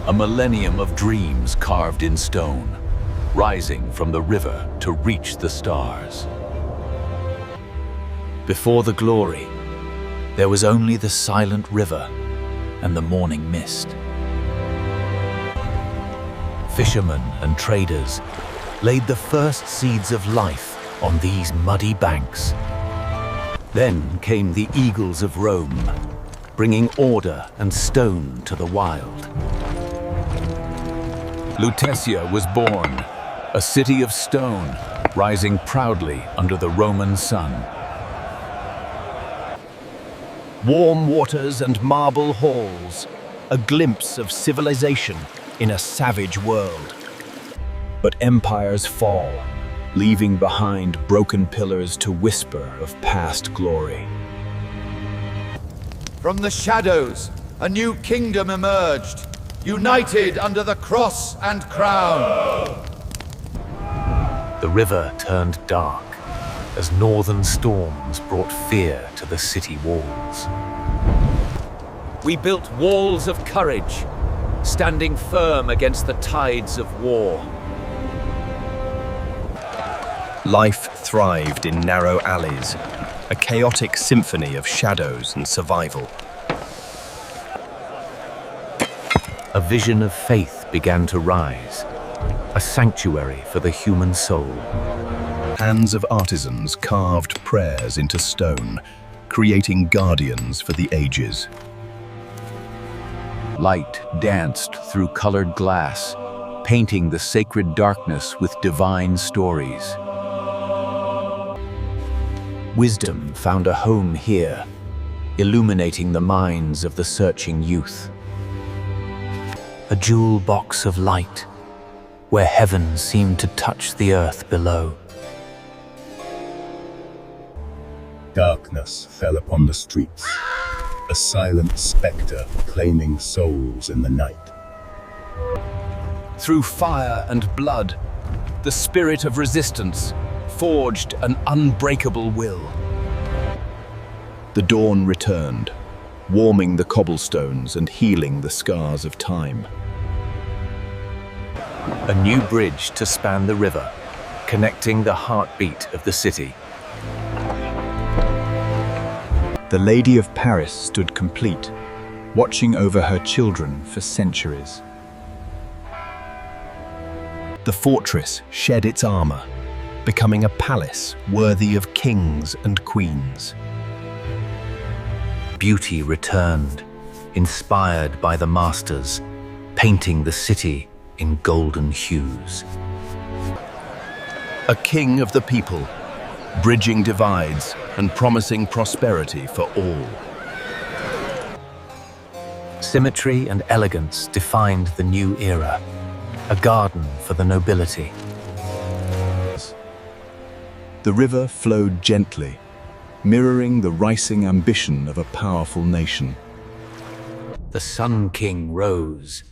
a millennium of dreams carved in stone, rising from the river to reach the stars. Before the glory, there was only the silent river and the morning mist. Fishermen and traders laid the first seeds of life on these muddy banks. Then came the eagles of Rome, bringing order and stone to the wild. Lutetia was born, a city of stone, rising proudly under the Roman sun. Warm waters and marble halls, a glimpse of civilization in a savage world. But empires fall, leaving behind broken pillars to whisper of past glory. From the shadows, a new kingdom emerged, united under the cross and crown. The river turned dark as northern storms brought fear to the city walls. We built walls of courage, standing firm against the tides of war. Life thrived in narrow alleys, a chaotic symphony of shadows and survival. A vision of faith began to rise, a sanctuary for the human soul. Hands of artisans carved prayers into stone, creating guardians for the ages. Light danced through colored glass, painting the sacred darkness with divine stories. Wisdom found a home here, illuminating the minds of the searching youth. A jewel box of light, where heaven seemed to touch the earth below. Darkness fell upon the streets, a silent spectre claiming souls in the night. Through fire and blood, the spirit of resistance forged an unbreakable will. The dawn returned, warming the cobblestones and healing the scars of time. A new bridge to span the river, connecting the heartbeat of the city. The Lady of Paris stood complete, watching over her children for centuries. The fortress shed its armor, becoming a palace worthy of kings and queens. Beauty returned, inspired by the masters, painting the city in golden hues. A king of the people, bridging divides and promising prosperity for all. Symmetry and elegance defined the new era, a garden for the nobility. The river flowed gently, mirroring the rising ambition of a powerful nation. The Sun King rose,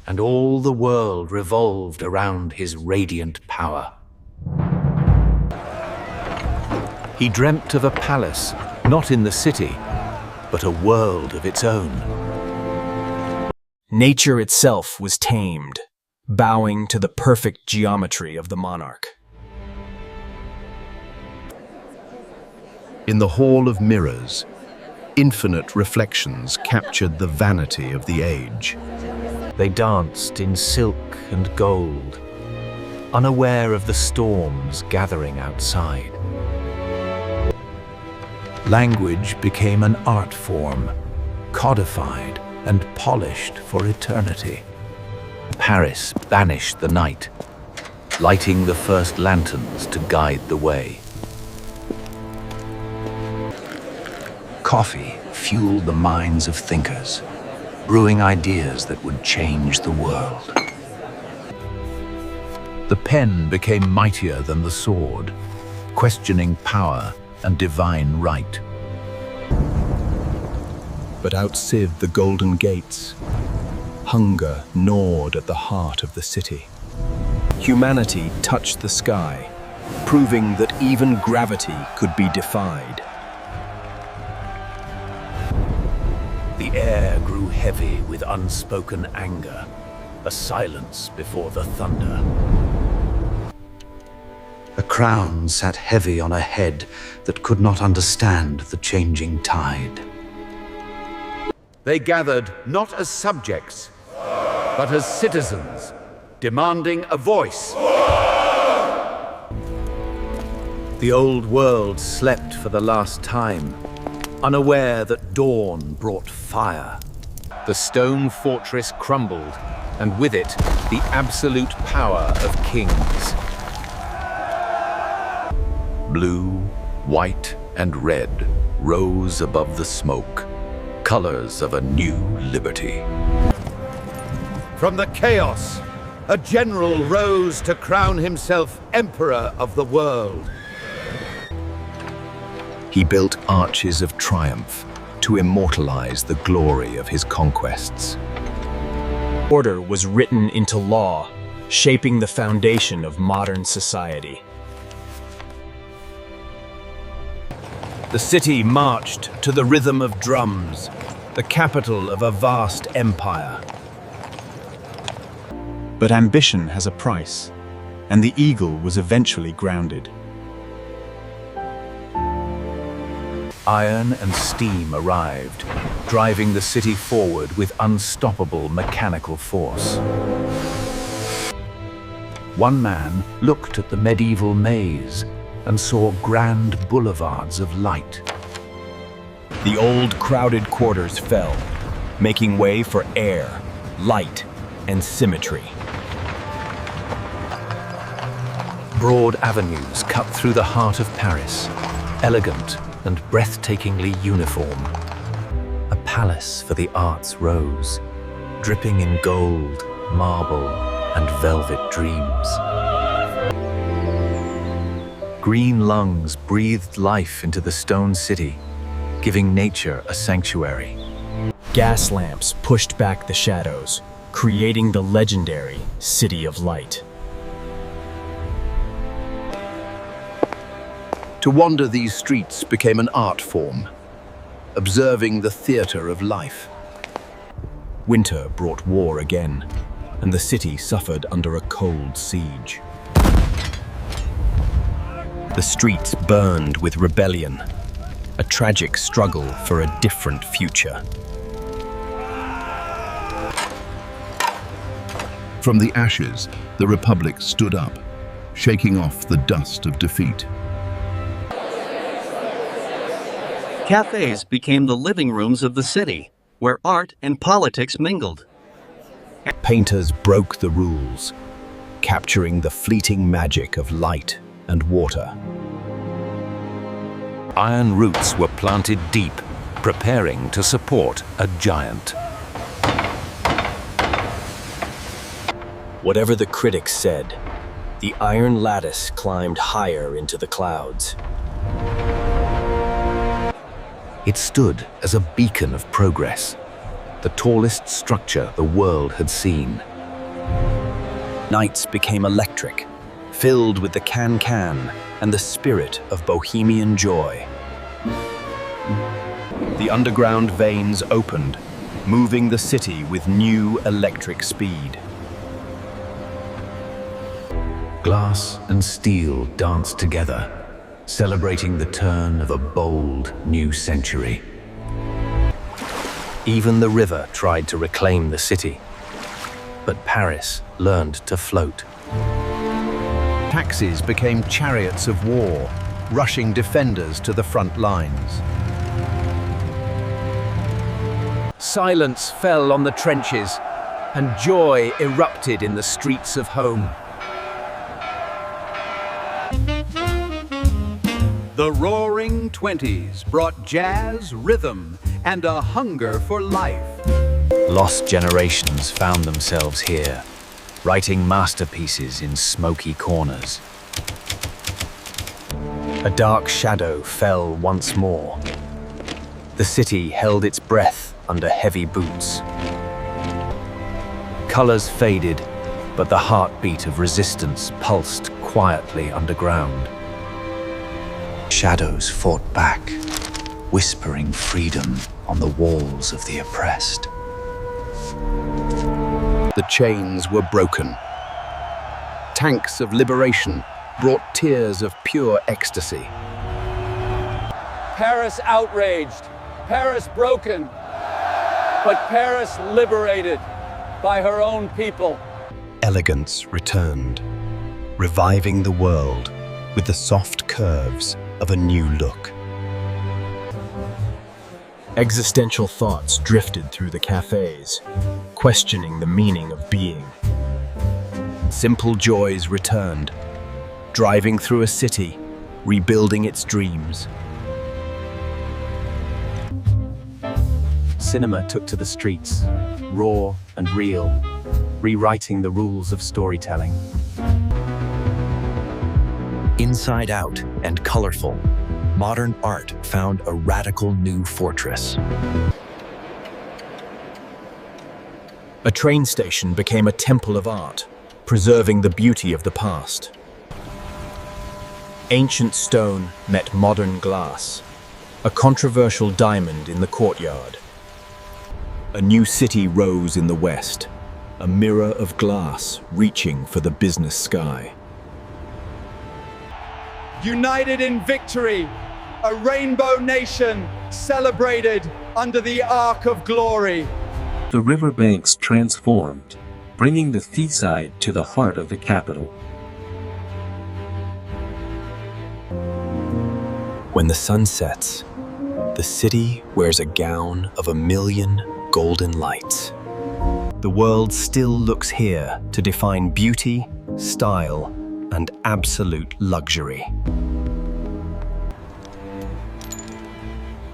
and all the world revolved around his radiant power. He dreamt of a palace, not in the city, but a world of its own. Nature itself was tamed, bowing to the perfect geometry of the monarch. In the Hall of Mirrors, infinite reflections captured the vanity of the age. They danced in silk and gold, unaware of the storms gathering outside. Language became an art form, codified and polished for eternity. Paris banished the night, lighting the first lanterns to guide the way. Coffee fueled the minds of thinkers, brewing ideas that would change the world. The pen became mightier than the sword, questioning power and divine right. But outside the golden gates, hunger gnawed at the heart of the city. Humanity touched the sky, proving that even gravity could be defied. The air grew heavy with unspoken anger, a silence before the thunder. A crown sat heavy on a head that could not understand the changing tide. They gathered not as subjects, but as citizens, demanding a voice. The old world slept for the last time, unaware that dawn brought fire. The stone fortress crumbled, and with it, the absolute power of kings. Blue, white, and red rose above the smoke, colors of a new liberty. From the chaos, a general rose to crown himself emperor of the world. He built arches of triumph to immortalize the glory of his conquests. Order was written into law, shaping the foundation of modern society. The city marched to the rhythm of drums, the capital of a vast empire. But ambition has a price, and the eagle was eventually grounded. Iron and steam arrived, driving the city forward with unstoppable mechanical force. One man looked at the medieval maze and saw grand boulevards of light. The old crowded quarters fell, making way for air, light, and symmetry. Broad avenues cut through the heart of Paris, elegant and breathtakingly uniform. A palace for the arts rose, dripping in gold, marble, and velvet dreams. Green lungs breathed life into the stone city, giving nature a sanctuary. Gas lamps pushed back the shadows, creating the legendary City of Light. To wander these streets became an art form, observing the theater of life. Winter brought war again, and the city suffered under a cold siege. The streets burned with rebellion, a tragic struggle for a different future. From the ashes, the Republic stood up, shaking off the dust of defeat. Cafes became the living rooms of the city, where art and politics mingled. Painters broke the rules, capturing the fleeting magic of light and water. Iron roots were planted deep, preparing to support a giant. Whatever the critics said, the iron lattice climbed higher into the clouds. It stood as a beacon of progress, the tallest structure the world had seen. Nights became electric, filled with the can-can and the spirit of bohemian joy. The underground veins opened, moving the city with new electric speed. Glass and steel danced together, celebrating the turn of a bold new century. Even the river tried to reclaim the city, but Paris learned to float. Taxis became chariots of war, rushing defenders to the front lines. Silence fell on the trenches, and joy erupted in the streets of home. The Roaring Twenties brought jazz, rhythm, and a hunger for life. Lost generations found themselves here, writing masterpieces in smoky corners. A dark shadow fell once more. The city held its breath under heavy boots. Colors faded, but the heartbeat of resistance pulsed quietly underground. Shadows fought back, whispering freedom on the walls of the oppressed. The chains were broken. Tanks of liberation brought tears of pure ecstasy. Paris outraged, Paris broken, but Paris liberated by her own people. Elegance returned, reviving the world with the soft curves of a new look. Existential thoughts drifted through the cafes, questioning the meaning of being. Simple joys returned, driving through a city, rebuilding its dreams. Cinema took to the streets, raw and real, rewriting the rules of storytelling. Inside out and colorful, modern art found a radical new fortress. A train station became a temple of art, preserving the beauty of the past. Ancient stone met modern glass, a controversial diamond in the courtyard. A new city rose in the west, a mirror of glass reaching for the business sky. United in victory, a rainbow nation celebrated under the Ark of Glory. The riverbanks transformed, bringing the seaside to the heart of the capital. When the sun sets, the city wears a gown of 1,000,000 golden lights. The world still looks here to define beauty, style, and absolute luxury.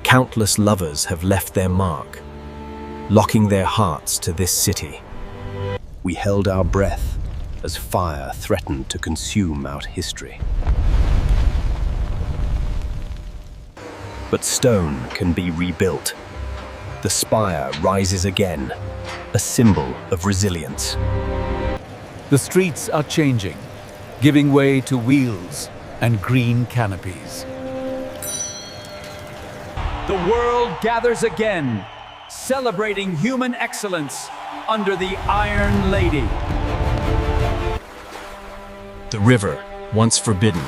Countless lovers have left their mark, locking their hearts to this city. We held our breath as fire threatened to consume our history. But stone can be rebuilt. The spire rises again, a symbol of resilience. The streets are changing, giving way to wheels and green canopies. The world gathers again, celebrating human excellence under the Iron Lady. The river, once forbidden,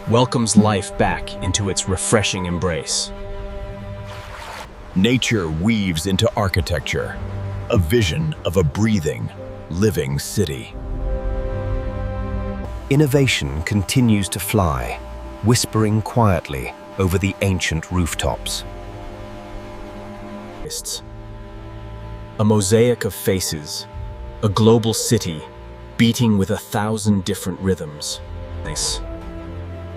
welcomes life back into its refreshing embrace. Nature weaves into architecture, a vision of a breathing, living city. Innovation continues to fly, whispering quietly over the ancient rooftops. A mosaic of faces, a global city beating with 1,000 different rhythms.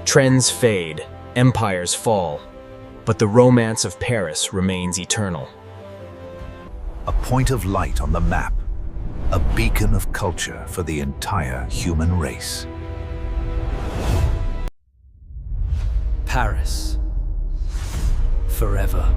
Trends fade, empires fall, but the romance of Paris remains eternal. A point of light on the map, a beacon of culture for the entire human race. Paris. Forever.